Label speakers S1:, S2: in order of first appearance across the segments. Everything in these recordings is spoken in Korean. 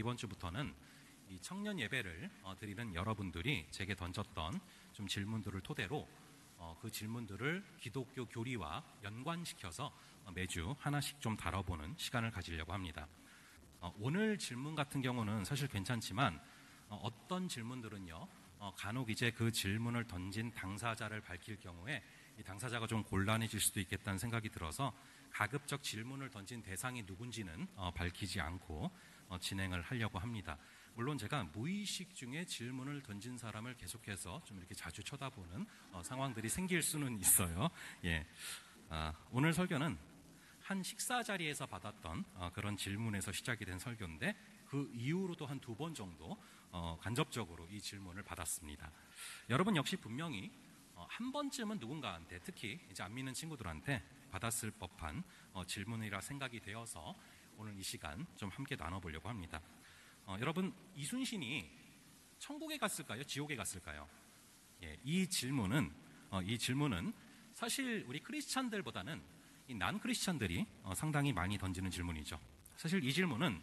S1: 이번 주부터는 이 청년 예배를 드리는 여러분들이 제게 던졌던 좀 질문들을 토대로 그 질문들을 기독교 교리와 연관시켜서 매주 하나씩 좀 다뤄보는 시간을 가지려고 합니다. 오늘 질문 같은 경우는 사실 괜찮지만 어떤 질문들은요, 간혹 이제 그 질문을 던진 당사자를 밝힐 경우에 이 당사자가 좀 곤란해질 수도 있겠다는 생각이 들어서 가급적 질문을 던진 대상이 누군지는 밝히지 않고 진행을 하려고 합니다. 물론 제가 무의식 중에 질문을 던진 사람을 계속해서 좀 이렇게 자주 쳐다보는 상황들이 생길 수는 있어요. 예. 오늘 설교는 한 식사 자리에서 받았던 그런 질문에서 시작이 된 설교인데 그 이후로도 한 2번 정도 간접적으로 이 질문을 받았습니다. 여러분 역시 분명히 한 번쯤은 누군가한테, 특히 이제 안 믿는 친구들한테 받았을 법한 질문이라 생각이 되어서 오늘 이 시간 좀 함께 나눠보려고 합니다. 여러분, 이순신이 천국에 갔을까요? 지옥에 갔을까요? 예, 이 질문은 사실 우리 크리스찬들보다는 이 난 크리스찬들이 상당히 많이 던지는 질문이죠. 사실 이 질문은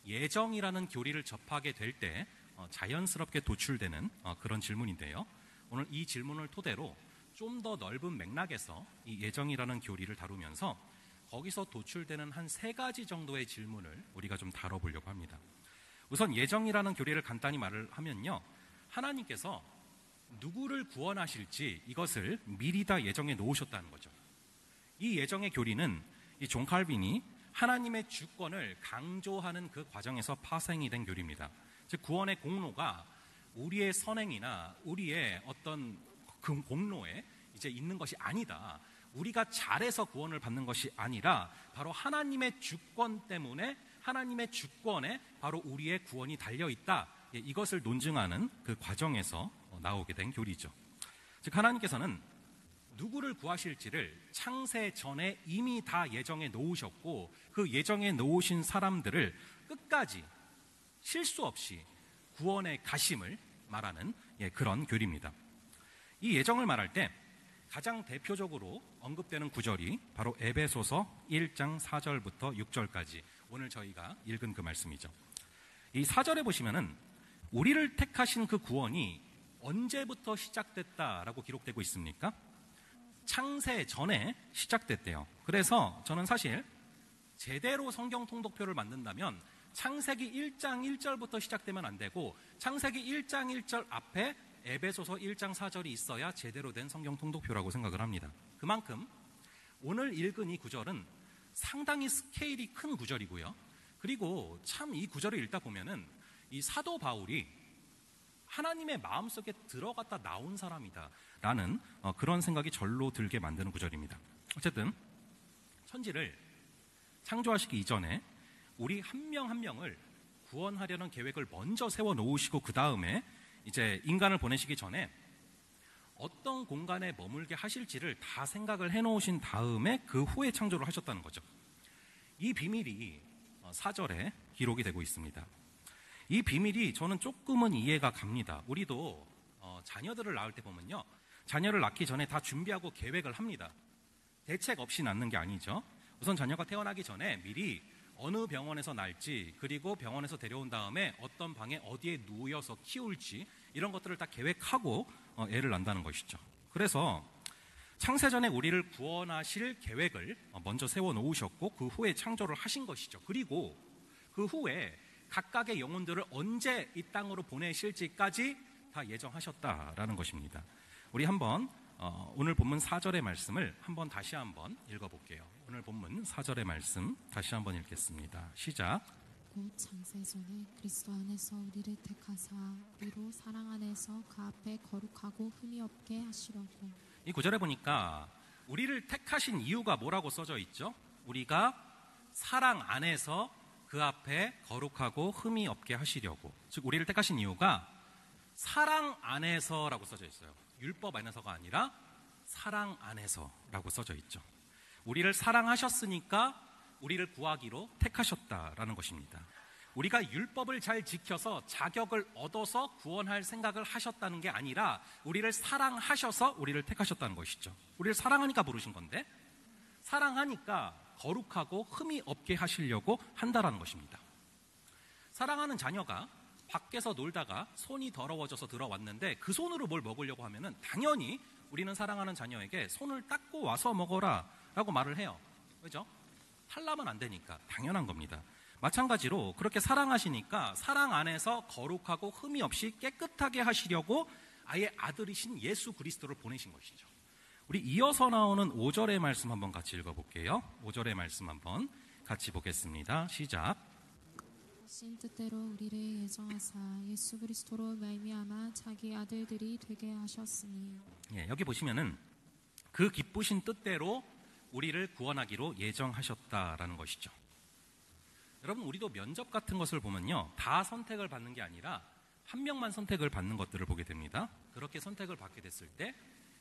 S1: 예정이라는 교리를 접하게 될 때 자연스럽게 도출되는 그런 질문인데요. 오늘 이 질문을 토대로 좀 더 넓은 맥락에서 이 예정이라는 교리를 다루면서 거기서 도출되는 한 3가지 정도의 질문을 우리가 좀 다뤄보려고 합니다. 우선 예정이라는 교리를 간단히 말을 하면요, 하나님께서 누구를 구원하실지 이것을 미리 다 예정해 놓으셨다는 거죠. 이 예정의 교리는 이 존 칼빈이 하나님의 주권을 강조하는 그 과정에서 파생이 된 교리입니다. 즉 구원의 공로가 우리의 선행이나 우리의 어떤 그 공로에 이제 있는 것이 아니다. 우리가 잘해서 구원을 받는 것이 아니라 바로 하나님의 주권 때문에, 하나님의 주권에 바로 우리의 구원이 달려있다. 이것을 논증하는 그 과정에서 나오게 된 교리죠. 즉 하나님께서는 누구를 구하실지를 창세 전에 이미 다 예정해 놓으셨고 그 예정해 놓으신 사람들을 끝까지 실수 없이 구원에 가심을 말하는 그런 교리입니다. 이 예정을 말할 때 가장 대표적으로 언급되는 구절이 바로 에베소서 1장 4절부터 6절까지 오늘 저희가 읽은 그 말씀이죠. 이 4절에 보시면은 우리를 택하신 그 구원이 언제부터 시작됐다라고 기록되고 있습니까? 창세 전에 시작됐대요. 그래서 저는 사실 제대로 성경 통독표를 만든다면 창세기 1장 1절부터 시작되면 안 되고 창세기 1장 1절 앞에 에베소서 1장 4절이 있어야 제대로 된 성경 통독표라고 생각을 합니다. 그만큼 오늘 읽은 이 구절은 상당히 스케일이 큰 구절이고요. 그리고 참 이 구절을 읽다 보면은 이 사도 바울이 하나님의 마음속에 들어갔다 나온 사람이다 라는 그런 생각이 절로 들게 만드는 구절입니다. 어쨌든 천지를 창조하시기 이전에 우리 한 명 한 명을 구원하려는 계획을 먼저 세워놓으시고 그 다음에 이제 인간을 보내시기 전에 어떤 공간에 머물게 하실지를 다 생각을 해놓으신 다음에 그 후에 창조를 하셨다는 거죠. 이 비밀이 4절에 기록이 되고 있습니다. 이 비밀이 저는 조금은 이해가 갑니다. 우리도 자녀들을 낳을 때 보면요, 자녀를 낳기 전에 다 준비하고 계획을 합니다. 대책 없이 낳는 게 아니죠. 우선 자녀가 태어나기 전에 미리 어느 병원에서 날지, 그리고 병원에서 데려온 다음에 어떤 방에 어디에 누워서 키울지 이런 것들을 다 계획하고 애를 낳는다는 것이죠. 그래서 창세전에 우리를 구원하실 계획을 먼저 세워놓으셨고 그 후에 창조를 하신 것이죠. 그리고 그 후에 각각의 영혼들을 언제 이 땅으로 보내실지까지 다 예정하셨다라는 것입니다. 우리 한번 오늘 본문 4절의 말씀을 한번 다시 한번 읽어볼게요. 오늘 본문 4절의 말씀 다시 한번 읽겠습니다. 시작.
S2: 곧 창세전에 그리스도 안에서 우리를 택하사 우리로 사랑 안에서 그 앞에 거룩하고 흠이 없게 하시려고.
S1: 이 구절에 보니까 우리를 택하신 이유가 뭐라고 써져 있죠? 우리가 사랑 안에서 그 앞에 거룩하고 흠이 없게 하시려고. 즉 우리를 택하신 이유가 사랑 안에서라고 써져 있어요. 율법 안에서가 아니라 사랑 안에서라고 써져 있죠. 우리를 사랑하셨으니까 우리를 구하기로 택하셨다라는 것입니다. 우리가 율법을 잘 지켜서 자격을 얻어서 구원할 생각을 하셨다는 게 아니라 우리를 사랑하셔서 우리를 택하셨다는 것이죠. 우리를 사랑하니까 부르신 건데 사랑하니까 거룩하고 흠이 없게 하시려고 한다라는 것입니다. 사랑하는 자녀가 밖에서 놀다가 손이 더러워져서 들어왔는데 그 손으로 뭘 먹으려고 하면은 당연히 우리는 사랑하는 자녀에게 손을 닦고 와서 먹어라 라고 말을 해요. 그죠? 탈나면 안 되니까 당연한 겁니다. 마찬가지로 그렇게 사랑하시니까 사랑 안에서 거룩하고 흠이 없이 깨끗하게 하시려고 아예 아들이신 예수 그리스도를 보내신 것이죠. 우리 이어서 나오는 5절의 말씀 한번 같이 읽어볼게요. 5절의 말씀 한번 같이 보겠습니다. 시작.
S2: 신 뜻대로 우리를 예정하사 예수 그리스도로 말미암아 자기 아들들이 되게 하셨으니.
S1: 예, 여기 보시면은 그 기쁘신 뜻대로 우리를 구원하기로 예정하셨다라는 것이죠. 여러분, 우리도 면접 같은 것을 보면요, 다 선택을 받는 게 아니라 한 명만 선택을 받는 것들을 보게 됩니다. 그렇게 선택을 받게 됐을 때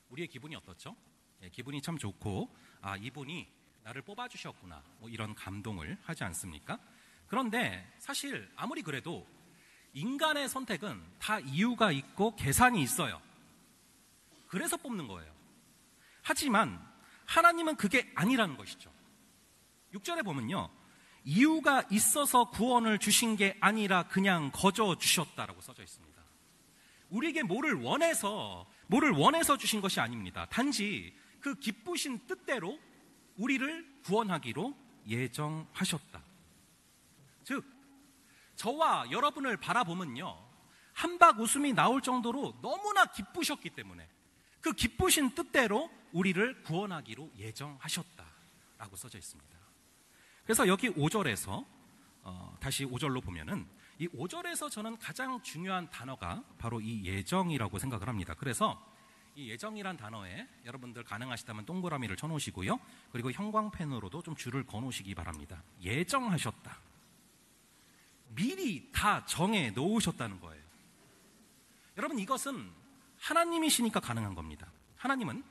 S1: 우리의 기분이 어떻죠? 예, 기분이 참 좋고, 아, 이분이 나를 뽑아주셨구나, 뭐 이런 감동을 하지 않습니까? 그런데 사실 아무리 그래도 인간의 선택은 다 이유가 있고 계산이 있어요. 그래서 뽑는 거예요. 하지만 하나님은 그게 아니라는 것이죠. 6절에 보면요, 이유가 있어서 구원을 주신 게 아니라 그냥 거저 주셨다라고 써져 있습니다. 우리에게 뭐를 원해서 주신 것이 아닙니다. 단지 그 기쁘신 뜻대로 우리를 구원하기로 예정하셨다. 즉, 저와 여러분을 바라보면요, 한박 웃음이 나올 정도로 너무나 기쁘셨기 때문에 그 기쁘신 뜻대로 우리를 구원하기로 예정하셨다라고 써져 있습니다. 그래서 여기 5절에서 다시 5절로 보면은 이 5절에서 저는 가장 중요한 단어가 바로 이 예정이라고 생각을 합니다. 그래서 이 예정이란 단어에 여러분들 가능하시다면 동그라미를 쳐놓으시고요, 그리고 형광펜으로도 좀 줄을 거놓으시기 바랍니다. 예정하셨다. 미리 다 정해 놓으셨다는 거예요. 여러분, 이것은 하나님이시니까 가능한 겁니다. 하나님은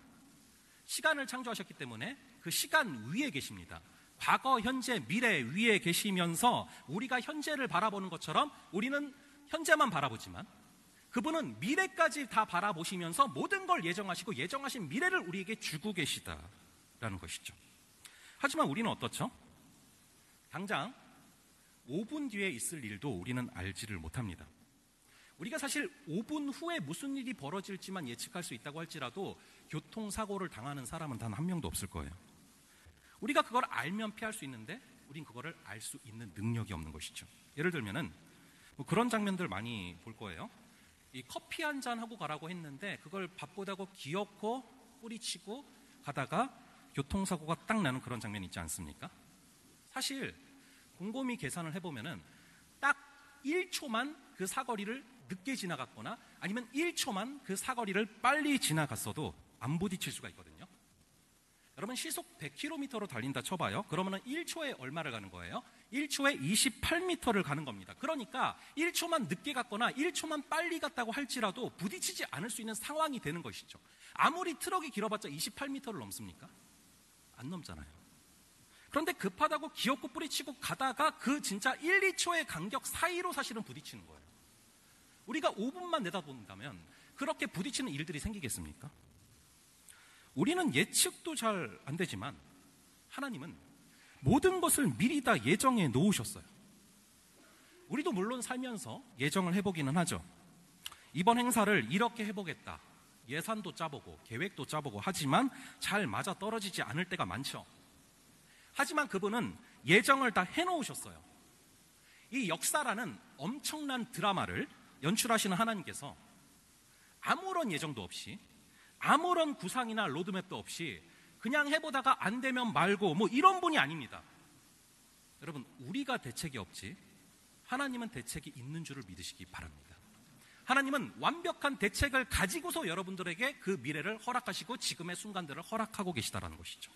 S1: 시간을 창조하셨기 때문에 그 시간 위에 계십니다. 과거, 현재, 미래 위에 계시면서 우리가 현재를 바라보는 것처럼 우리는 현재만 바라보지만 그분은 미래까지 다 바라보시면서 모든 걸 예정하시고 예정하신 미래를 우리에게 주고 계시다라는 것이죠. 하지만 우리는 어떻죠? 당장 5분 뒤에 있을 일도 우리는 알지를 못합니다. 우리가 사실 5분 후에 무슨 일이 벌어질지만 예측할 수 있다고 할지라도 교통사고를 당하는 사람은 단 한 명도 없을 거예요. 우리가 그걸 알면 피할 수 있는데 우린 그거를 알 수 있는 능력이 없는 것이죠. 예를 들면은 뭐 그런 장면들 많이 볼 거예요. 이 커피 한 잔 하고 가라고 했는데 그걸 바쁘다고 기어코 뿌리치고 가다가 교통사고가 딱 나는 그런 장면 있지 않습니까? 사실 곰곰이 계산을 해보면은 딱 1초만 그 사거리를 늦게 지나갔거나 아니면 1초만 그 사거리를 빨리 지나갔어도 안 부딪힐 수가 있거든요. 여러분, 시속 100km로 달린다 쳐봐요. 그러면은 1초에 얼마를 가는 거예요? 1초에 28m를 가는 겁니다. 그러니까 1초만 늦게 갔거나 1초만 빨리 갔다고 할지라도 부딪히지 않을 수 있는 상황이 되는 것이죠. 아무리 트럭이 길어봤자 28m를 넘습니까? 안 넘잖아요. 그런데 급하다고 기어코 뿌리치고 가다가 그 진짜 1, 2초의 간격 사이로 사실은 부딪히는 거예요. 우리가 5분만 내다본다면 그렇게 부딪히는 일들이 생기겠습니까? 우리는 예측도 잘 안 되지만 하나님은 모든 것을 미리 다 예정해 놓으셨어요. 우리도 물론 살면서 예정을 해보기는 하죠. 이번 행사를 이렇게 해보겠다. 예산도 짜보고 계획도 짜보고 하지만 잘 맞아 떨어지지 않을 때가 많죠. 하지만 그분은 예정을 다 해놓으셨어요. 이 역사라는 엄청난 드라마를 연출하시는 하나님께서 아무런 예정도 없이 아무런 구상이나 로드맵도 없이 그냥 해보다가 안 되면 말고 뭐 이런 분이 아닙니다. 여러분, 우리가 대책이 없지 하나님은 대책이 있는 줄을 믿으시기 바랍니다. 하나님은 완벽한 대책을 가지고서 여러분들에게 그 미래를 허락하시고 지금의 순간들을 허락하고 계시다는 것이죠.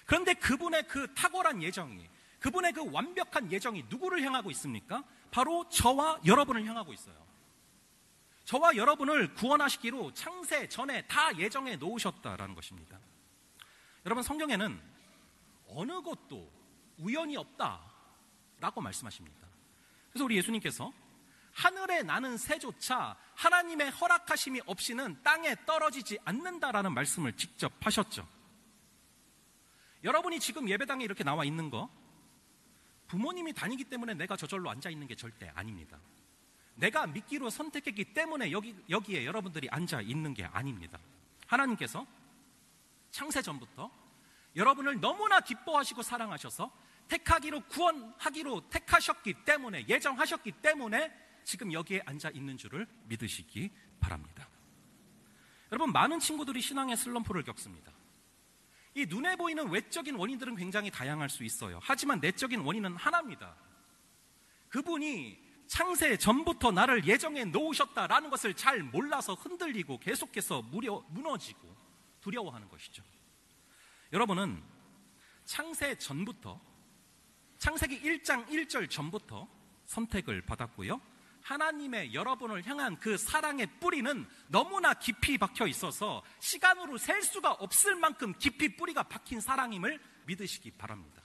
S1: 그런데 그분의 그 탁월한 예정이, 그분의 그 완벽한 예정이 누구를 향하고 있습니까? 바로 저와 여러분을 향하고 있어요. 저와 여러분을 구원하시기로 창세 전에 다 예정해 놓으셨다라는 것입니다. 여러분, 성경에는 어느 것도 우연이 없다라고 말씀하십니다. 그래서 우리 예수님께서 하늘에 나는 새조차 하나님의 허락하심이 없이는 땅에 떨어지지 않는다라는 말씀을 직접 하셨죠. 여러분이 지금 예배당에 이렇게 나와 있는 거 부모님이 다니기 때문에 내가 저절로 앉아 있는 게 절대 아닙니다. 내가 믿기로 선택했기 때문에 여기에 여러분들이 앉아 있는 게 아닙니다. 하나님께서 창세 전부터 여러분을 너무나 기뻐하시고 사랑하셔서 택하기로 구원하기로 택하셨기 때문에, 예정하셨기 때문에 지금 여기에 앉아 있는 줄을 믿으시기 바랍니다. 여러분, 많은 친구들이 신앙의 슬럼프를 겪습니다. 이 눈에 보이는 외적인 원인들은 굉장히 다양할 수 있어요. 하지만 내적인 원인은 하나입니다. 그분이 창세 전부터 나를 예정해 놓으셨다라는 것을 잘 몰라서 흔들리고 계속해서 무너지고 두려워하는 것이죠. 여러분은 창세 전부터, 창세기 1장 1절 전부터 선택을 받았고요. 하나님의 여러분을 향한 그 사랑의 뿌리는 너무나 깊이 박혀 있어서 시간으로 셀 수가 없을 만큼 깊이 뿌리가 박힌 사랑임을 믿으시기 바랍니다.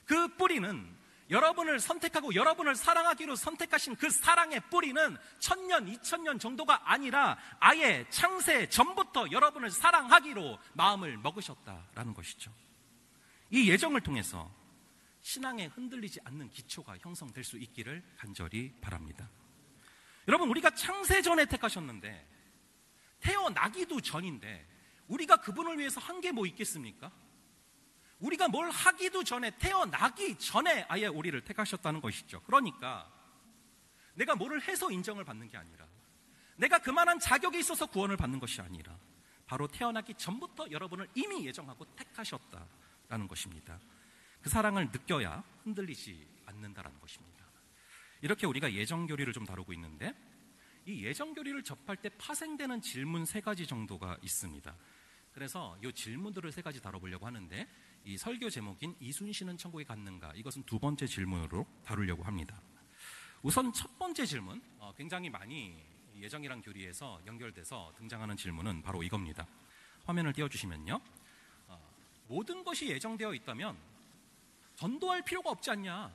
S1: 그 뿌리는 여러분을 선택하고 여러분을 사랑하기로 선택하신 그 사랑의 뿌리는 1000년, 2000년 정도가 아니라 아예 창세 전부터 여러분을 사랑하기로 마음을 먹으셨다라는 것이죠. 이 예정을 통해서 신앙에 흔들리지 않는 기초가 형성될 수 있기를 간절히 바랍니다. 여러분, 우리가 창세 전에 택하셨는데, 태어나기도 전인데 우리가 그분을 위해서 한 게 뭐 있겠습니까? 우리가 뭘 하기도 전에, 태어나기 전에 아예 우리를 택하셨다는 것이죠. 그러니까 내가 뭐를 해서 인정을 받는 게 아니라, 내가 그만한 자격이 있어서 구원을 받는 것이 아니라 바로 태어나기 전부터 여러분을 이미 예정하고 택하셨다라는 것입니다. 그 사랑을 느껴야 흔들리지 않는다라는 것입니다. 이렇게 우리가 예정교리를 좀 다루고 있는데, 이 예정교리를 접할 때 파생되는 질문 3가지 정도가 있습니다. 그래서 이 질문들을 3가지 다뤄보려고 하는데, 이 설교 제목인 이순신은 천국에 갔는가, 이것은 2번째 질문으로 다루려고 합니다. 우선 첫 번째 질문, 굉장히 많이 예정이랑 교리에서 연결돼서 등장하는 질문은 바로 이겁니다. 화면을 띄워주시면요, 모든 것이 예정되어 있다면 전도할 필요가 없지 않냐,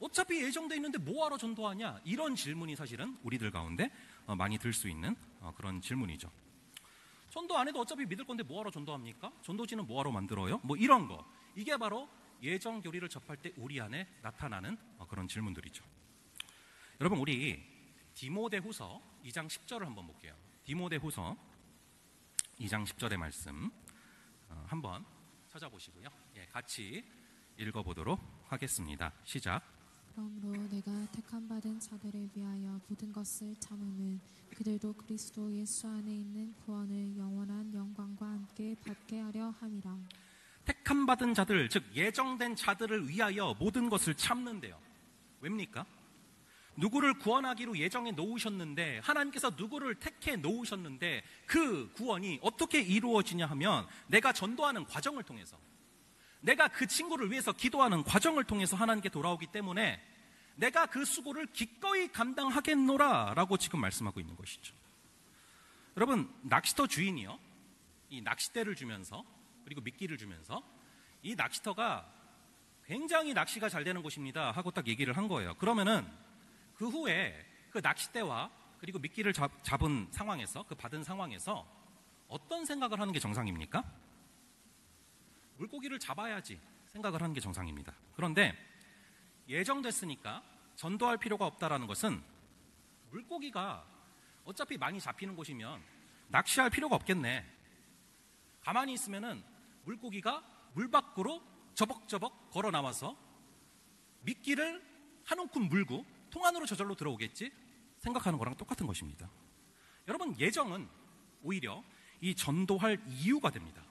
S1: 어차피 예정되어 있는데 뭐하러 전도하냐, 이런 질문이 사실은 우리들 가운데 많이 들 수 있는 그런 질문이죠. 전도 안 해도 어차피 믿을 건데 뭐하러 전도합니까? 전도지는 뭐하러 만들어요? 뭐 이런 거, 이게 바로 예정 교리를 접할 때 우리 안에 나타나는 그런 질문들이죠. 여러분, 우리 디모데후서 2장 10절을 한번 볼게요. 디모데후서 2장 10절의 말씀 한번 찾아보시고요. 같이 읽어보도록 하겠습니다. 시작.
S2: 그러므로 내가 택함 받은 자들을 위하여 모든 것을 참음은 그들도 그리스도 예수 안에 있는 구원을 영원한 영광과 함께 받게 하려 함이라.
S1: 택함 받은 자들, 즉 예정된 자들을 위하여 모든 것을 참는데요. 왜입니까? 누구를 구원하기로 예정해 놓으셨는데, 하나님께서 누구를 택해 놓으셨는데 그 구원이 어떻게 이루어지냐 하면, 내가 전도하는 과정을 통해서, 내가 그 친구를 위해서 기도하는 과정을 통해서 하나님께 돌아오기 때문에 내가 그 수고를 기꺼이 감당하겠노라 라고 지금 말씀하고 있는 것이죠. 여러분, 낚시터 주인이요, 이 낚싯대를 주면서, 그리고 미끼를 주면서, 이 낚시터가 굉장히 낚시가 잘 되는 곳입니다 하고 딱 얘기를 한 거예요. 그러면은 그 후에 그 낚싯대와 그리고 미끼를 잡은 상황에서, 그 받은 상황에서 어떤 생각을 하는 게 정상입니까? 물고기를 잡아야지 생각을 하는 게 정상입니다. 그런데 예정됐으니까 전도할 필요가 없다라는 것은, 물고기가 어차피 많이 잡히는 곳이면 낚시할 필요가 없겠네, 가만히 있으면은 물고기가 물 밖으로 저벅저벅 걸어 나와서 미끼를 한 움큼 물고 통 안으로 저절로 들어오겠지 생각하는 거랑 똑같은 것입니다. 여러분, 예정은 오히려 이 전도할 이유가 됩니다.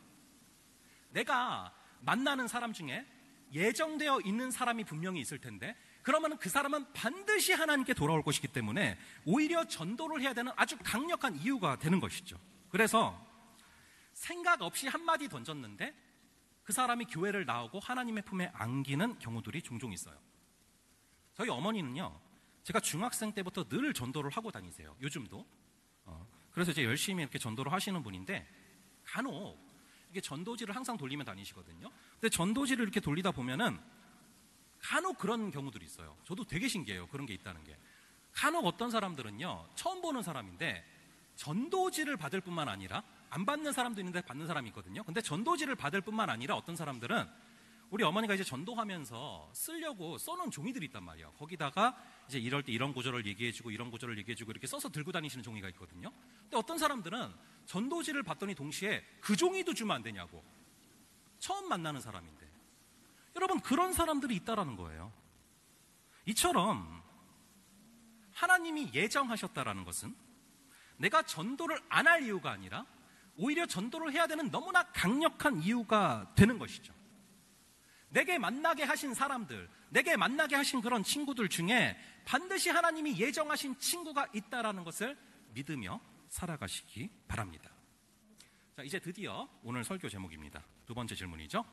S1: 내가 만나는 사람 중에 예정되어 있는 사람이 분명히 있을 텐데, 그러면 그 사람은 반드시 하나님께 돌아올 것이기 때문에 오히려 전도를 해야 되는 아주 강력한 이유가 되는 것이죠. 그래서 생각 없이 한마디 던졌는데 그 사람이 교회를 나오고 하나님의 품에 안기는 경우들이 종종 있어요. 저희 어머니는요, 제가 중학생 때부터 늘 전도를 하고 다니세요. 요즘도. 그래서 이제 열심히 이렇게 전도를 하시는 분인데, 간혹 이게 전도지를 항상 돌리며 다니시거든요. 근데 전도지를 이렇게 돌리다 보면은 간혹 그런 경우들이 있어요. 저도 되게 신기해요, 그런 게 있다는 게. 간혹 어떤 사람들은요, 처음 보는 사람인데 전도지를 받을 뿐만 아니라, 안 받는 사람도 있는데 받는 사람이 있거든요. 근데 전도지를 받을 뿐만 아니라 어떤 사람들은 우리 어머니가 이제 전도하면서 쓰려고 써놓은 종이들이 있단 말이에요. 거기다가 이제 이럴 때 이런 구절을 얘기해주고 이런 구절을 얘기해주고 이렇게 써서 들고 다니시는 종이가 있거든요. 근데 어떤 사람들은 전도지를 봤더니 동시에 그 종이도 주면 안 되냐고. 처음 만나는 사람인데. 여러분, 그런 사람들이 있다라는 거예요. 이처럼 하나님이 예정하셨다라는 것은 내가 전도를 안 할 이유가 아니라 오히려 전도를 해야 되는 너무나 강력한 이유가 되는 것이죠. 내게 만나게 하신 사람들, 내게 만나게 하신 그런 친구들 중에 반드시 하나님이 예정하신 친구가 있다라는 것을 믿으며 살아가시기 바랍니다. 자, 이제 드디어 오늘 설교 제목입니다. 두 번째 질문이죠.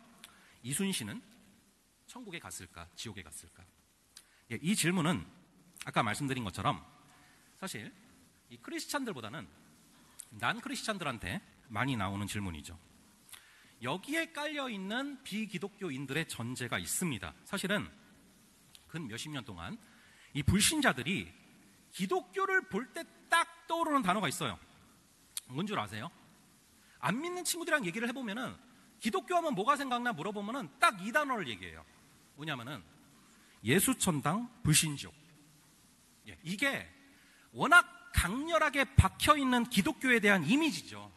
S1: 이순신은 천국에 갔을까, 지옥에 갔을까? 예, 이 질문은 아까 말씀드린 것처럼 사실 이 크리스찬들보다는 난 크리스찬들한테 많이 나오는 질문이죠. 여기에 깔려있는 비기독교인들의 전제가 있습니다. 사실은 근 몇십 년 동안 이 불신자들이 기독교를 볼 때 딱 떠오르는 단어가 있어요. 뭔 줄 아세요? 안 믿는 친구들이랑 얘기를 해보면은 기독교 하면 뭐가 생각나 물어보면은 딱 이 단어를 얘기해요. 뭐냐면은 예수천당 불신지옥. 예, 이게 워낙 강렬하게 박혀있는 기독교에 대한 이미지죠.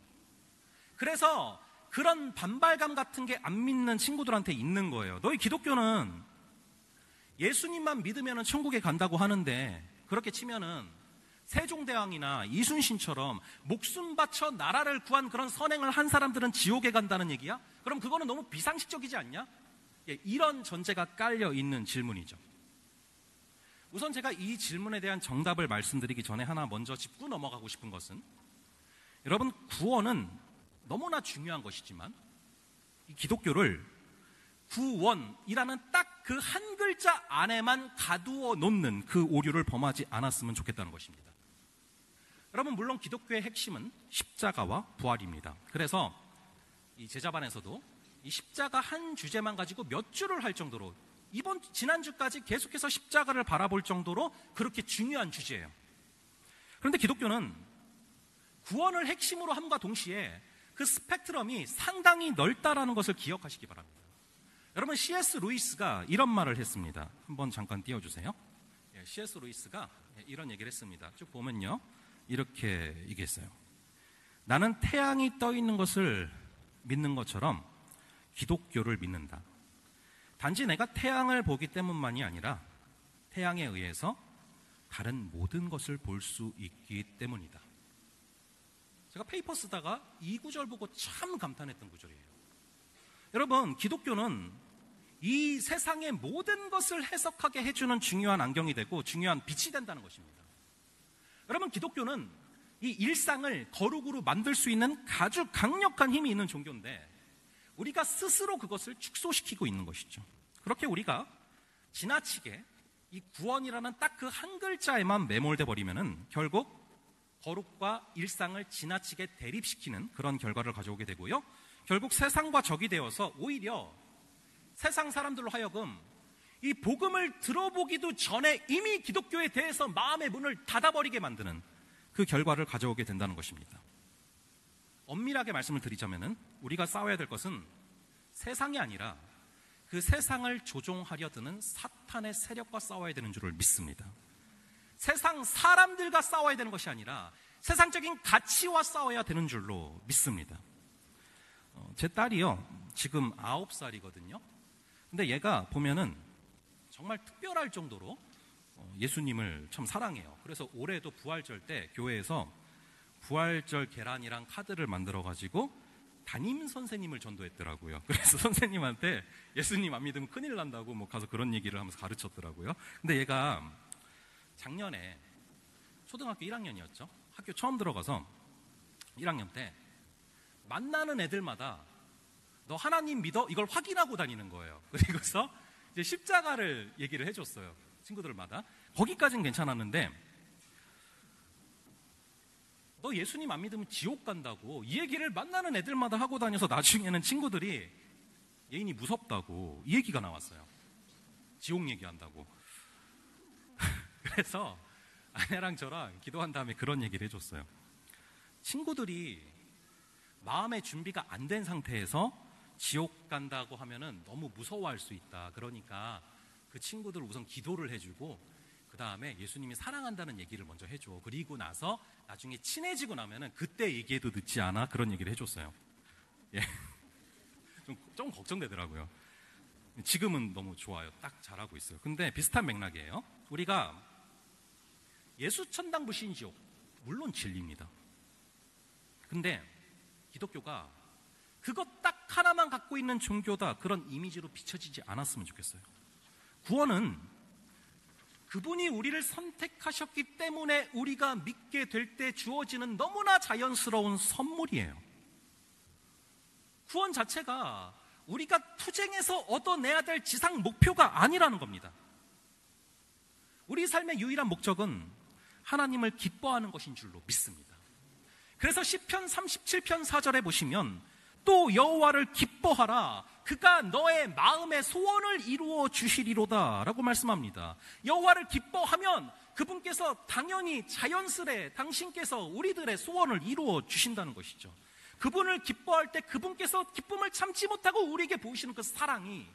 S1: 그래서 그런 반발감 같은 게 안 믿는 친구들한테 있는 거예요. 너희 기독교는 예수님만 믿으면 천국에 간다고 하는데 그렇게 치면은 세종대왕이나 이순신처럼 목숨 바쳐 나라를 구한 그런 선행을 한 사람들은 지옥에 간다는 얘기야? 그럼 그거는 너무 비상식적이지 않냐? 예, 이런 전제가 깔려 있는 질문이죠. 우선 제가 이 질문에 대한 정답을 말씀드리기 전에 하나 먼저 짚고 넘어가고 싶은 것은, 여러분, 구원은 너무나 중요한 것이지만 이 기독교를 구원이라는 딱 그 한 글자 안에만 가두어 놓는 그 오류를 범하지 않았으면 좋겠다는 것입니다. 여러분, 물론 기독교의 핵심은 십자가와 부활입니다. 그래서 이 제자반에서도 이 십자가 한 주제만 가지고 몇 주를 할 정도로, 지난주까지 계속해서 십자가를 바라볼 정도로 그렇게 중요한 주제예요. 그런데 기독교는 구원을 핵심으로 함과 동시에 그 스펙트럼이 상당히 넓다라는 것을 기억하시기 바랍니다. 여러분, C.S. 루이스가 이런 말을 했습니다. 한번 잠깐 띄워주세요. C.S. 루이스가 이런 얘기를 했습니다. 쭉 보면요, 이렇게 얘기했어요. 나는 태양이 떠 있는 것을 믿는 것처럼 기독교를 믿는다. 단지 내가 태양을 보기 때문만이 아니라 태양에 의해서 다른 모든 것을 볼 수 있기 때문이다. 제가 페이퍼 쓰다가 이 구절 보고 참 감탄했던 구절이에요. 여러분, 기독교는 이 세상의 모든 것을 해석하게 해주는 중요한 안경이 되고 중요한 빛이 된다는 것입니다. 여러분, 기독교는 이 일상을 거룩으로 만들 수 있는 아주 강력한 힘이 있는 종교인데 우리가 스스로 그것을 축소시키고 있는 것이죠. 그렇게 우리가 지나치게 이 구원이라는 딱 그 한 글자에만 매몰돼 버리면은 결국 거룩과 일상을 지나치게 대립시키는 그런 결과를 가져오게 되고요. 결국 세상과 적이 되어서 오히려 세상 사람들로 하여금 이 복음을 들어보기도 전에 이미 기독교에 대해서 마음의 문을 닫아버리게 만드는 그 결과를 가져오게 된다는 것입니다. 엄밀하게 말씀을 드리자면은 우리가 싸워야 될 것은 세상이 아니라 그 세상을 조종하려 드는 사탄의 세력과 싸워야 되는 줄을 믿습니다. 세상 사람들과 싸워야 되는 것이 아니라 세상적인 가치와 싸워야 되는 줄로 믿습니다. 제 딸이요, 지금 9살이거든요. 근데 얘가 보면은 정말 특별할 정도로 예수님을 참 사랑해요. 그래서 올해도 부활절 때 교회에서 부활절 계란이랑 카드를 만들어가지고 담임 선생님을 전도했더라고요. 그래서 선생님한테 예수님 안 믿으면 큰일 난다고 뭐 가서 그런 얘기를 하면서 가르쳤더라고요. 근데 얘가 작년에 초등학교 1학년이었죠. 학교 처음 들어가서 1학년 때 만나는 애들마다 너 하나님 믿어? 이걸 확인하고 다니는 거예요. 그리고서 이제 십자가를 얘기를 해줬어요. 친구들마다. 거기까지는 괜찮았는데 너 예수님 안 믿으면 지옥 간다고 이 얘기를 만나는 애들마다 하고 다녀서 나중에는 친구들이 예인이 무섭다고 이 얘기가 나왔어요. 지옥 얘기한다고. 그래서 아내랑 저랑 기도한 다음에 그런 얘기를 해줬어요. 친구들이 마음의 준비가 안 된 상태에서 지옥 간다고 하면은 너무 무서워할 수 있다. 그러니까 그 친구들 우선 기도를 해주고 그 다음에 예수님이 사랑한다는 얘기를 먼저 해줘. 그리고 나서 나중에 친해지고 나면은 그때 얘기해도 늦지 않아. 그런 얘기를 해줬어요. 예. 좀 걱정되더라고요. 지금은 너무 좋아요. 딱 잘하고 있어요. 근데 비슷한 맥락이에요. 우리가 예수 천당 부신 지옥 물론 진리입니다. 근데 기독교가 그것 딱 하나만 갖고 있는 종교다 그런 이미지로 비춰지지 않았으면 좋겠어요. 구원은 그분이 우리를 선택하셨기 때문에 우리가 믿게 될 때 주어지는 너무나 자연스러운 선물이에요. 구원 자체가 우리가 투쟁해서 얻어내야 될 지상 목표가 아니라는 겁니다. 우리 삶의 유일한 목적은 하나님을 기뻐하는 것인 줄로 믿습니다. 그래서 시편 37편 4절에 보시면 또 여호와를 기뻐하라 그가 너의 마음의 소원을 이루어 주시리로다 라고 말씀합니다. 여호와를 기뻐하면 그분께서 당연히 자연스레 당신께서 우리들의 소원을 이루어 주신다는 것이죠. 그분을 기뻐할 때 그분께서 기쁨을 참지 못하고 우리에게 보이시는 그 사랑이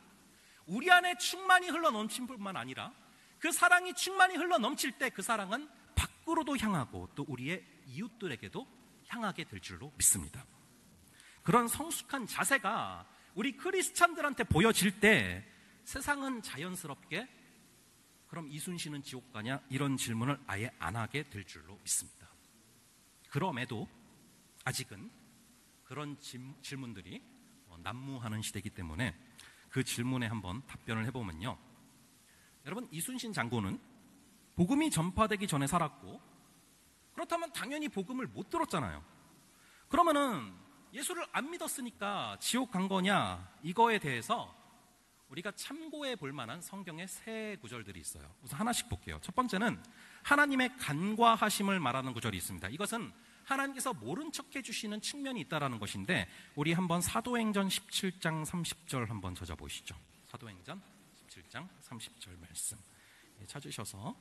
S1: 우리 안에 충만히 흘러넘칠 뿐만 아니라 그 사랑이 충만히 흘러넘칠 때 그 사랑은 밖으로도 향하고 또 우리의 이웃들에게도 향하게 될 줄로 믿습니다. 그런 성숙한 자세가 우리 크리스찬들한테 보여질 때 세상은 자연스럽게 그럼 이순신은 지옥 가냐? 이런 질문을 아예 안 하게 될 줄로 믿습니다. 그럼에도 아직은 그런 질문들이 난무하는 시대이기 때문에 그 질문에 한번 답변을 해보면요. 여러분, 이순신 장군은 복음이 전파되기 전에 살았고 그렇다면 당연히 복음을 못 들었잖아요. 그러면은 예수를 안 믿었으니까 지옥 간 거냐? 이거에 대해서 우리가 참고해 볼 만한 성경의 세 구절들이 있어요. 우선 하나씩 볼게요. 첫 번째는 하나님의 간과하심을 말하는 구절이 있습니다. 이것은 하나님께서 모른 척 해주시는 측면이 있다는 것인데 우리 한번 사도행전 17장 30절 한번 찾아보시죠. 사도행전 17장 30절 말씀 찾으셔서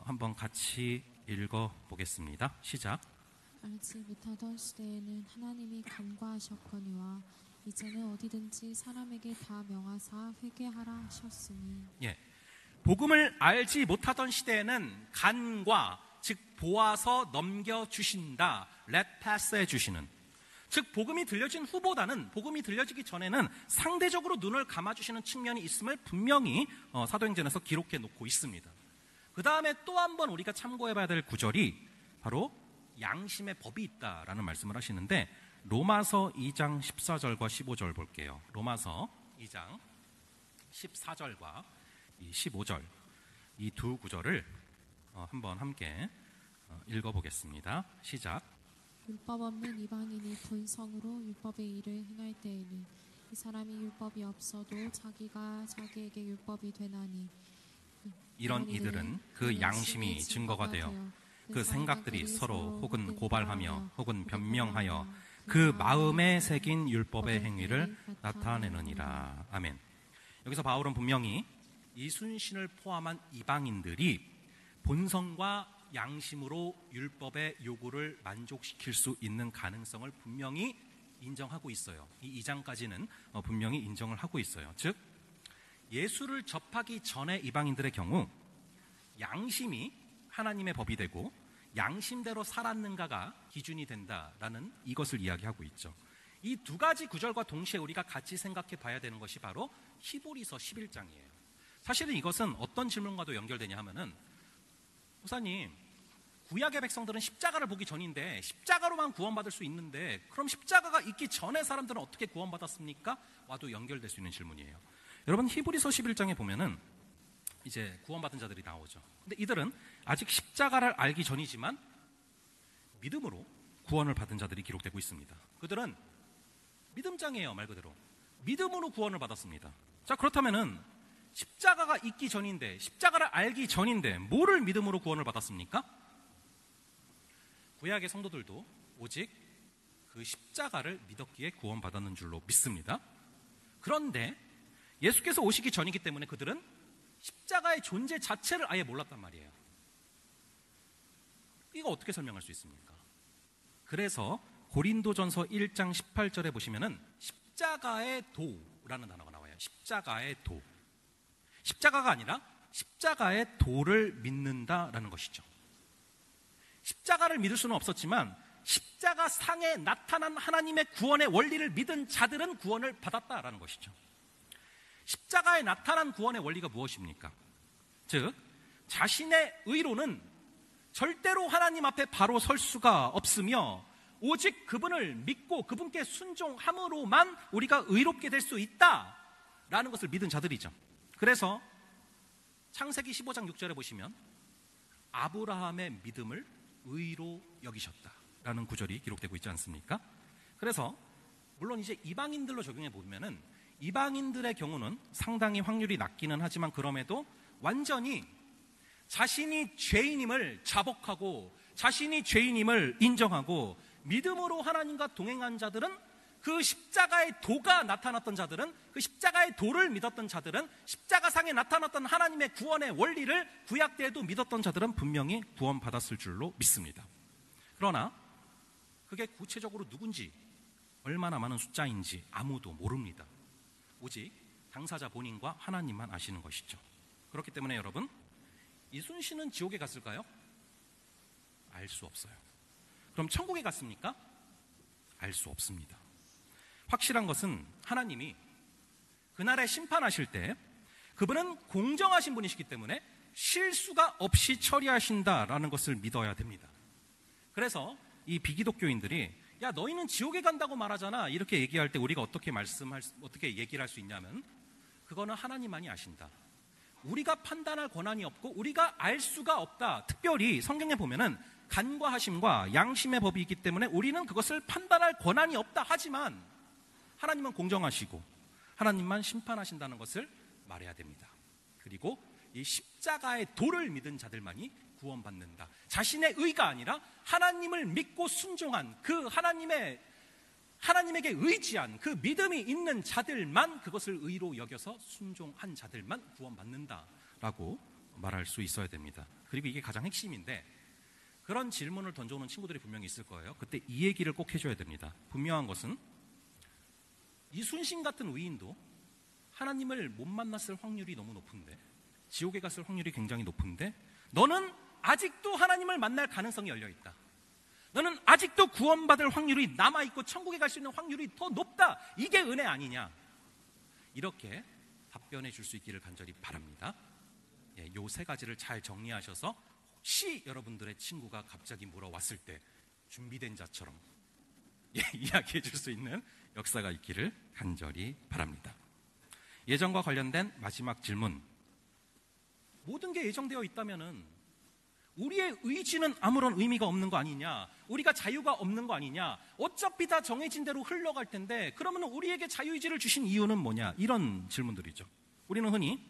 S1: 한번 같이 읽어보겠습니다. 시작.
S2: 알지 못하던 시대에는 하나님이 간과하셨거니와 이제는 어디든지 사람에게 다 명하사 회개하라 하셨으니.
S1: 예, 복음을 알지 못하던 시대에는 간과 즉 보아서 넘겨주신다, let pass 해주시는, 즉 복음이 들려진 후보다는 복음이 들려지기 전에는 상대적으로 눈을 감아주시는 측면이 있음을 분명히 사도행전에서 기록해 놓고 있습니다. 그 다음에 또 한 번 우리가 참고해봐야 될 구절이 바로 양심의 법이 있다라는 말씀을 하시는데 로마서 2장 14절과 15절 볼게요. 로마서 2장 14절과 15절 이 두 구절을 한번 함께 읽어보겠습니다. 시작.
S2: 율법 없는 이방인이 본성으로 율법의 일을 행할 때에는 이 사람이 율법이 없어도 자기가 자기에게 율법이 되나니
S1: 이런 이들은 그 양심이 증거가 되어 그 생각들이 서로 혹은 고발하며 혹은 변명하여 그 마음에 새긴 율법의 행위를 나타내느니라. 아멘. 여기서 바울은 분명히 이순신을 포함한 이방인들이 본성과 양심으로 율법의 요구를 만족시킬 수 있는 가능성을 분명히 인정하고 있어요. 이 2장까지는 분명히 인정을 하고 있어요. 즉 예수를 접하기 전에 이방인들의 경우 양심이 하나님의 법이 되고 양심대로 살았는가가 기준이 된다라는 이것을 이야기하고 있죠. 이 두 가지 구절과 동시에 우리가 같이 생각해 봐야 되는 것이 바로 히브리서 11장이에요. 사실은 이것은 어떤 질문과도 연결되냐 하면은 목사님, 구약의 백성들은 십자가를 보기 전인데 십자가로만 구원받을 수 있는데 그럼 십자가가 있기 전에 사람들은 어떻게 구원받았습니까? 와도 연결될 수 있는 질문이에요. 여러분 히브리서 11장에 보면은 이제 구원받은 자들이 나오죠. 근데 이들은 아직 십자가를 알기 전이지만 믿음으로 구원을 받은 자들이 기록되고 있습니다. 그들은 믿음장이에요. 말 그대로 믿음으로 구원을 받았습니다. 자, 그렇다면은 십자가가 있기 전인데 십자가를 알기 전인데 뭐를 믿음으로 구원을 받았습니까? 구약의 성도들도 오직 그 십자가를 믿었기에 구원받았는 줄로 믿습니다. 그런데 예수께서 오시기 전이기 때문에 그들은 십자가의 존재 자체를 아예 몰랐단 말이에요. 이거 어떻게 설명할 수 있습니까? 그래서 고린도전서 1장 18절에 보시면은 십자가의 도라는 단어가 나와요. 십자가의 도. 십자가가 아니라 십자가의 도를 믿는다라는 것이죠. 십자가를 믿을 수는 없었지만 십자가 상에 나타난 하나님의 구원의 원리를 믿은 자들은 구원을 받았다라는 것이죠. 십자가에 나타난 구원의 원리가 무엇입니까? 즉, 자신의 의로는 절대로 하나님 앞에 바로 설 수가 없으며 오직 그분을 믿고 그분께 순종함으로만 우리가 의롭게 될 수 있다라는 것을 믿은 자들이죠. 그래서 창세기 15장 6절에 보시면 아브라함의 믿음을 의로 여기셨다라는 구절이 기록되고 있지 않습니까? 그래서 물론 이제 이방인들로 적용해 보면은 이방인들의 경우는 상당히 확률이 낮기는 하지만 그럼에도 완전히 자신이 죄인임을 자복하고 자신이 죄인임을 인정하고 믿음으로 하나님과 동행한 자들은 그 십자가의 도가 나타났던 자들은 그 십자가의 도를 믿었던 자들은 십자가상에 나타났던 하나님의 구원의 원리를 구약 때에도 믿었던 자들은 분명히 구원받았을 줄로 믿습니다. 그러나 그게 구체적으로 누군지 얼마나 많은 숫자인지 아무도 모릅니다. 오직 당사자 본인과 하나님만 아시는 것이죠. 그렇기 때문에 여러분, 이순신은 지옥에 갔을까요? 알 수 없어요. 그럼 천국에 갔습니까? 알 수 없습니다. 확실한 것은 하나님이 그날에 심판하실 때 그분은 공정하신 분이시기 때문에 실수가 없이 처리하신다라는 것을 믿어야 됩니다. 그래서 이 비기독교인들이 야, 너희는 지옥에 간다고 말하잖아 이렇게 얘기할 때 우리가 어떻게 얘기를 할 수 있냐면 그거는 하나님만이 아신다. 우리가 판단할 권한이 없고 우리가 알 수가 없다. 특별히 성경에 보면은 간과 하심과 양심의 법이 있기 때문에 우리는 그것을 판단할 권한이 없다. 하지만 하나님은 공정하시고 하나님만 심판하신다는 것을 말해야 됩니다. 그리고 이 십자가의 도를 믿은 자들만이 구원받는다. 자신의 의가 아니라 하나님을 믿고 순종한 그 하나님에게 의지한 그 믿음이 있는 자들만 그것을 의로 여겨서 순종한 자들만 구원받는다라고 말할 수 있어야 됩니다. 그리고 이게 가장 핵심인데 그런 질문을 던져오는 친구들이 분명히 있을 거예요. 그때 이 얘기를 꼭 해줘야 됩니다. 분명한 것은 이순신 같은 의인도 하나님을 못 만났을 확률이 너무 높은데 지옥에 갔을 확률이 굉장히 높은데 너는 아직도 하나님을 만날 가능성이 열려있다. 너는 아직도 구원받을 확률이 남아있고 천국에 갈 수 있는 확률이 더 높다. 이게 은혜 아니냐. 이렇게 답변해 줄 수 있기를 간절히 바랍니다. 요 세 가지를 잘 정리하셔서 혹시 여러분들의 친구가 갑자기 물어왔을 때 준비된 자처럼 이야기해 줄 수 있는 역사가 있기를 간절히 바랍니다. 예정과 관련된 마지막 질문. 모든 게 예정되어 있다면은 우리의 의지는 아무런 의미가 없는 거 아니냐? 우리가 자유가 없는 거 아니냐? 어차피 다 정해진 대로 흘러갈 텐데 그러면 우리에게 자유의지를 주신 이유는 뭐냐? 이런 질문들이죠. 우리는 흔히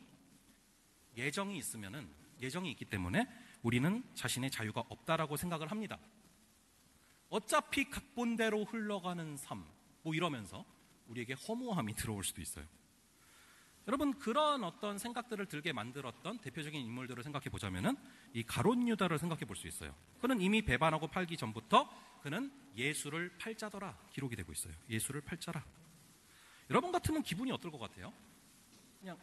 S1: 예정이 있기 때문에 우리는 자신의 자유가 없다라고 생각을 합니다. 어차피 각본대로 흘러가는 삶, 이러면서 우리에게 허무함이 들어올 수도 있어요. 여러분, 그런 어떤 생각들을 들게 만들었던 대표적인 인물들을 생각해 보자면은 이 가룟 유다를 생각해 볼 수 있어요. 그는 이미 배반하고 팔기 전부터 그는 예수를 팔자더라 기록이 되고 있어요. 예수를 팔자라. 여러분 같으면 기분이 어떨 것 같아요? 그냥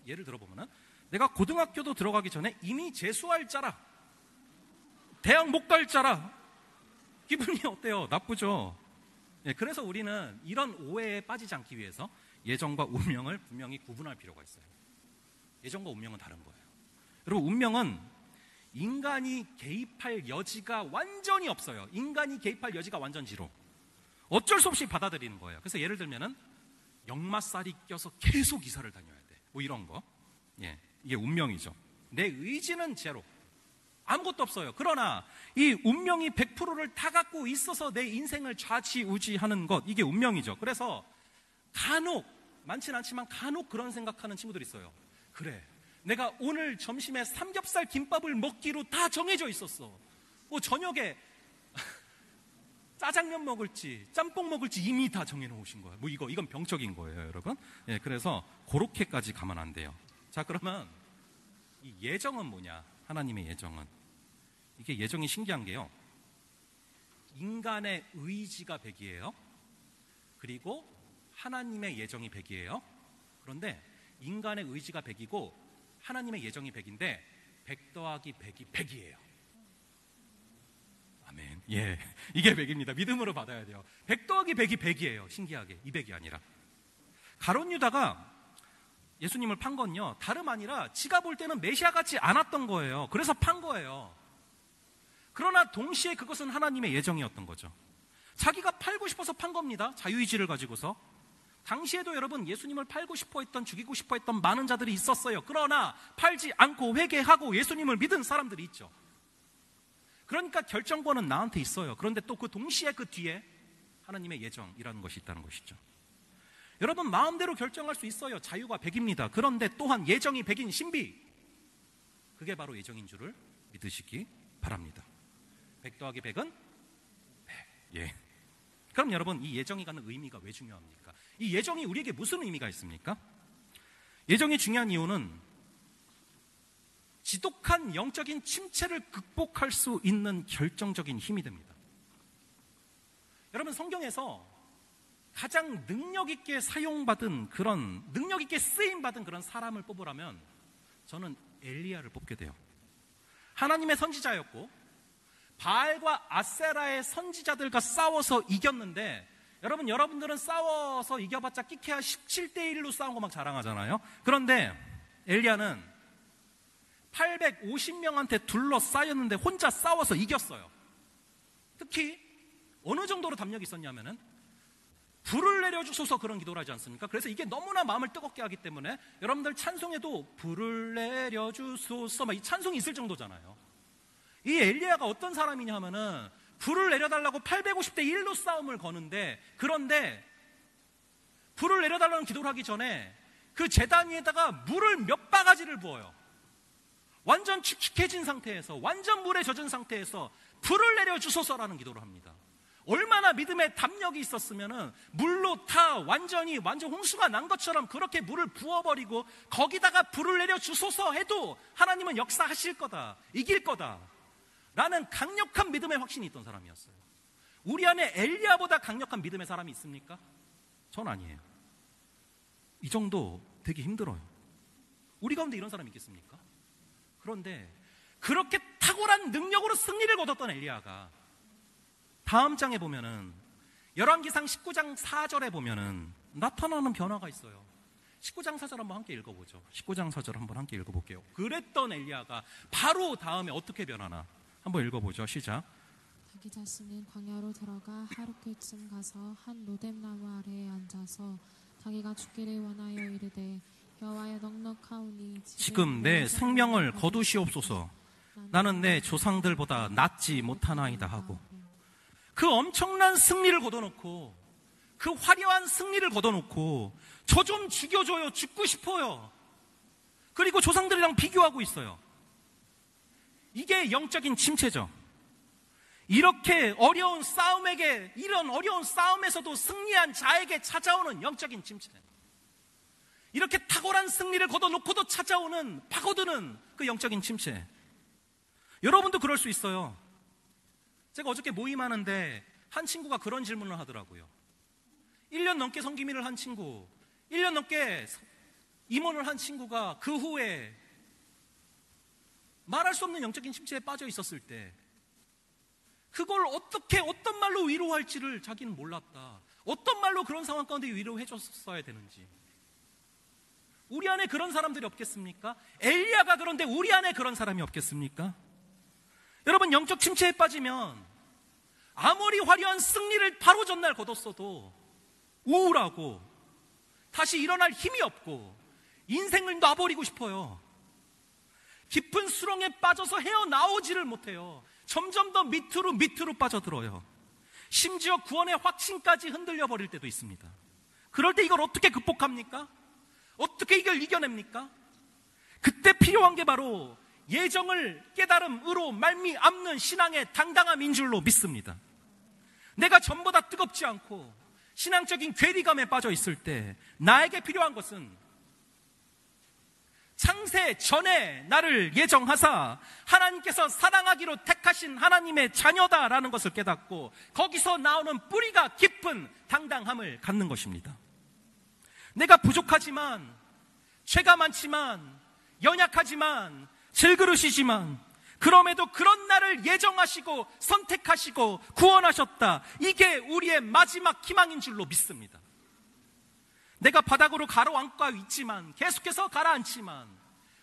S1: 예를 들어보면은 내가 고등학교도 들어가기 전에 이미 재수할 자라, 대학 못 갈 자라. 기분이 어때요? 나쁘죠? 그래서 우리는 이런 오해에 빠지지 않기 위해서 예정과 운명을 분명히 구분할 필요가 있어요. 예정과 운명은 다른 거예요. 여러분, 운명은 인간이 개입할 여지가 완전히 없어요. 인간이 개입할 여지가 완전 지로. 어쩔 수 없이 받아들이는 거예요. 그래서 예를 들면은 역마살이 껴서 계속 이사를 다녀야 돼. 이런 거. 이게 운명이죠. 내 의지는 제로. 아무것도 없어요. 그러나 이 운명이 100%를 다 갖고 있어서 내 인생을 좌지우지하는 것, 이게 운명이죠. 그래서 간혹, 많진 않지만 간혹 그런 생각하는 친구들이 있어요. 그래, 내가 오늘 점심에 삼겹살 김밥을 먹기로 다 정해져 있었어. 저녁에 짜장면 먹을지 짬뽕 먹을지 이미 다 정해놓으신 거예요. 이건 병적인 거예요, 여러분. 그래서 그렇게까지 가면 안 돼요. 자, 그러면 이 예정은 뭐냐? 하나님의 예정은, 이게 예정이 신기한 게요, 인간의 의지가 100이에요. 그리고 하나님의 예정이 100이에요. 그런데 인간의 의지가 100이고 하나님의 예정이 100인데 100 더하기 100이 100이에요. 아멘. 예, 이게 100입니다. 믿음으로 받아야 돼요. 100 더하기 100이 100이에요. 신기하게 200이 아니라. 가룟 유다가 예수님을 판 건요, 다름 아니라 지가 볼 때는 메시아 같지 않았던 거예요. 그래서 판 거예요. 그러나 동시에 그것은 하나님의 예정이었던 거죠. 자기가 팔고 싶어서 판 겁니다. 자유의지를 가지고서. 당시에도 여러분 예수님을 팔고 싶어 했던, 죽이고 싶어 했던 많은 자들이 있었어요. 그러나 팔지 않고 회개하고 예수님을 믿은 사람들이 있죠. 그러니까 결정권은 나한테 있어요. 그런데 또 그 동시에 그 뒤에 하나님의 예정이라는 것이 있다는 것이죠. 여러분 마음대로 결정할 수 있어요. 자유가 100입니다. 그런데 또한 예정이 100인 신비, 그게 바로 예정인 줄을 믿으시기 바랍니다. 100 더하기 100은 100. 예. 그럼 여러분 이 예정이 갖는 의미가 왜 중요합니까? 이 예정이 우리에게 무슨 의미가 있습니까? 예정이 중요한 이유는 지독한 영적인 침체를 극복할 수 있는 결정적인 힘이 됩니다. 여러분 성경에서 가장 능력 있게 사용받은 그런, 능력 있게 쓰임받은 그런 사람을 뽑으라면 저는 엘리야를 뽑게 돼요. 하나님의 선지자였고 바알과 아세라의 선지자들과 싸워서 이겼는데, 여러분 여러분들은 싸워서 이겨봤자 끼케야 17대1로 싸운 거 막 자랑하잖아요. 그런데 엘리야는 850명한테 둘러싸였는데 혼자 싸워서 이겼어요. 특히 어느 정도로 담력이 있었냐면은 불을 내려주소서 그런 기도를 하지 않습니까? 그래서 이게 너무나 마음을 뜨겁게 하기 때문에 여러분들 찬송에도 불을 내려주소서 막 이 찬송이 있을 정도잖아요. 이 엘리야가 어떤 사람이냐 하면은 불을 내려달라고 850대 1로 싸움을 거는데, 그런데 불을 내려달라는 기도를 하기 전에 그 제단 위에다가 물을 몇 바가지를 부어요. 완전 축축해진 상태에서, 완전 물에 젖은 상태에서 불을 내려주소서라는 기도를 합니다. 얼마나 믿음의 담력이 있었으면은 물로 완전 홍수가 난 것처럼 그렇게 물을 부어버리고 거기다가 불을 내려주소서 해도 하나님은 역사하실 거다, 이길 거다 라는 강력한 믿음의 확신이 있던 사람이었어요. 우리 안에 엘리야보다 강력한 믿음의 사람이 있습니까? 전 아니에요. 이 정도 되게 힘들어요. 우리 가운데 이런 사람이 있겠습니까? 그런데 그렇게 탁월한 능력으로 승리를 거뒀던 엘리야가 다음 장에 보면은, 열왕기상 19장 4절에 보면은 나타나는 변화가 있어요. 19장 4절 한번 함께 읽어보죠. 19장 4절 한번 함께 읽어볼게요. 그랬던 엘리야가 바로 다음에 어떻게 변하나 한번 읽어보죠. 시작.
S2: 자기 자신은 광야로 들어가 하루쯤 가서 한 로뎀나무 아래에 앉아서 자기가 죽기를 원하여 이르되 여호와여 넉넉하오니
S1: 지금 내 생명을 거두시옵소서. 나는 내 조상들보다 낫지 못하나이다 하고, 그 엄청난 승리를 거둬놓고, 그 화려한 승리를 거둬놓고 저 좀 죽여줘요, 죽고 싶어요. 그리고 조상들이랑 비교하고 있어요. 이게 영적인 침체죠. 이렇게 어려운 싸움에게, 이런 어려운 싸움에서도 승리한 자에게 찾아오는 영적인 침체, 이렇게 탁월한 승리를 거둬놓고도 찾아오는, 파고드는 그 영적인 침체. 여러분도 그럴 수 있어요. 제가 어저께 모임하는데 한 친구가 그런 질문을 하더라고요. 1년 넘게 성기민을 한 친구, 1년 넘게 임원을 한 친구가 그 후에 말할 수 없는 영적인 침체에 빠져 있었을 때 그걸 어떻게, 어떤 말로 위로할지를 자기는 몰랐다. 어떤 말로 그런 상황 가운데 위로해 줬어야 되는지. 우리 안에 그런 사람들이 없겠습니까? 엘리야가 그런데 우리 안에 그런 사람이 없겠습니까? 여러분 영적 침체에 빠지면 아무리 화려한 승리를 바로 전날 거뒀어도 우울하고 다시 일어날 힘이 없고 인생을 놔버리고 싶어요. 깊은 수렁에 빠져서 헤어나오지를 못해요. 점점 더 밑으로 빠져들어요. 심지어 구원의 확신까지 흔들려 버릴 때도 있습니다. 그럴 때 이걸 어떻게 극복합니까? 어떻게 이걸 이겨냅니까? 그때 필요한 게 바로 예정을 깨달음으로 말미암는 신앙의 당당함인 줄로 믿습니다. 내가 전보다 뜨겁지 않고 신앙적인 괴리감에 빠져 있을 때 나에게 필요한 것은 창세 전에 나를 예정하사 하나님께서 사랑하기로 택하신 하나님의 자녀다라는 것을 깨닫고 거기서 나오는 뿌리가 깊은 당당함을 갖는 것입니다. 내가 부족하지만, 죄가 많지만, 연약하지만, 질그릇이지만, 그럼에도 그런 나를 예정하시고 선택하시고 구원하셨다. 이게 우리의 마지막 희망인 줄로 믿습니다. 내가 바닥으로 가라앉고 있지만, 계속해서 가라앉지만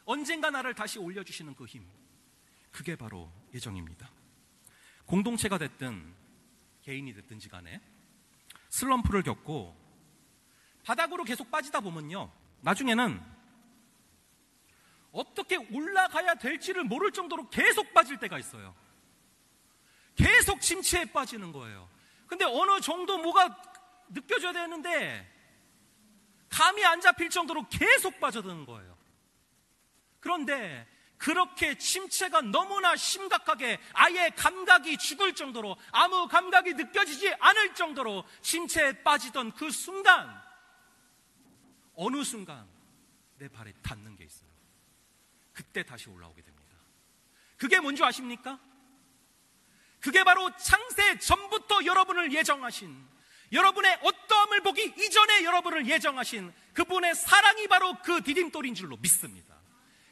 S1: 언젠가 나를 다시 올려주시는 그 힘, 그게 바로 예정입니다. 공동체가 됐든 개인이 됐든지 간에 슬럼프를 겪고 바닥으로 계속 빠지다 보면요, 나중에는 어떻게 올라가야 될지를 모를 정도로 계속 빠질 때가 있어요. 계속 침체에 빠지는 거예요. 근데 어느 정도 뭐가 느껴져야 되는데 감이 안 잡힐 정도로 계속 빠져드는 거예요. 그런데 그렇게 침체가 너무나 심각하게 아예 감각이 죽을 정도로, 아무 감각이 느껴지지 않을 정도로 침체에 빠지던 그 순간, 어느 순간 내 발에 닿는 게 있어요. 그때 다시 올라오게 됩니다. 그게 뭔지 아십니까? 그게 바로 창세 전부터 여러분을 예정하신, 여러분의 어떠함을 보기 이전에 여러분을 예정하신 그분의 사랑이 바로 그 디딤돌인 줄로 믿습니다.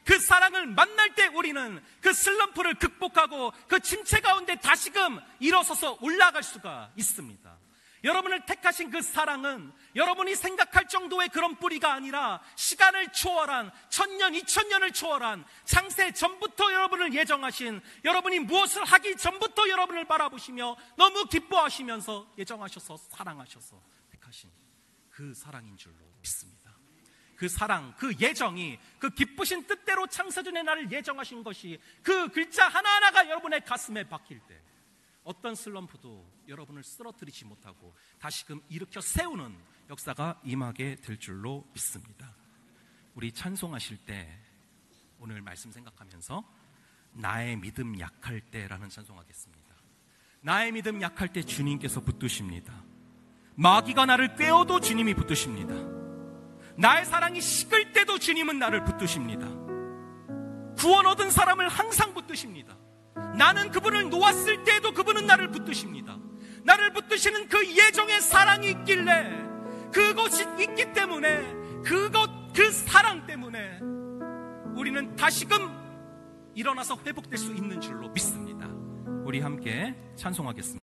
S1: 그 사랑을 만날 때 우리는 그 슬럼프를 극복하고 그 침체 가운데 다시금 일어서서 올라갈 수가 있습니다. 여러분을 택하신 그 사랑은 여러분이 생각할 정도의 그런 뿌리가 아니라 시간을 초월한, 1000년, 2000년을 초월한 창세 전부터 여러분을 예정하신, 여러분이 무엇을 하기 전부터 여러분을 바라보시며 너무 기뻐하시면서 예정하셔서 사랑하셔서 택하신 그 사랑인 줄로 믿습니다. 그 사랑, 그 예정이, 그 기쁘신 뜻대로 창세전에 나를 예정하신 것이 그 글자 하나하나가 여러분의 가슴에 박힐 때 어떤 슬럼프도 여러분을 쓰러뜨리지 못하고 다시금 일으켜 세우는 역사가 임하게 될 줄로 믿습니다. 우리 찬송하실 때 오늘 말씀 생각하면서 나의 믿음 약할 때라는 찬송하겠습니다. 나의 믿음 약할 때 주님께서 붙드십니다. 마귀가 나를 꿰어도 주님이 붙드십니다. 나의 사랑이 식을 때도 주님은 나를 붙드십니다. 구원 얻은 사람을 항상 붙드십니다. 나는 그분을 놓았을 때에도 그분은 나를 붙드십니다. 나를 붙드시는 그 예정의 사랑이 있길래, 그것이 있기 때문에, 그 사랑 때문에 우리는 다시금 일어나서 회복될 수 있는 줄로 믿습니다. 우리 함께 찬송하겠습니다.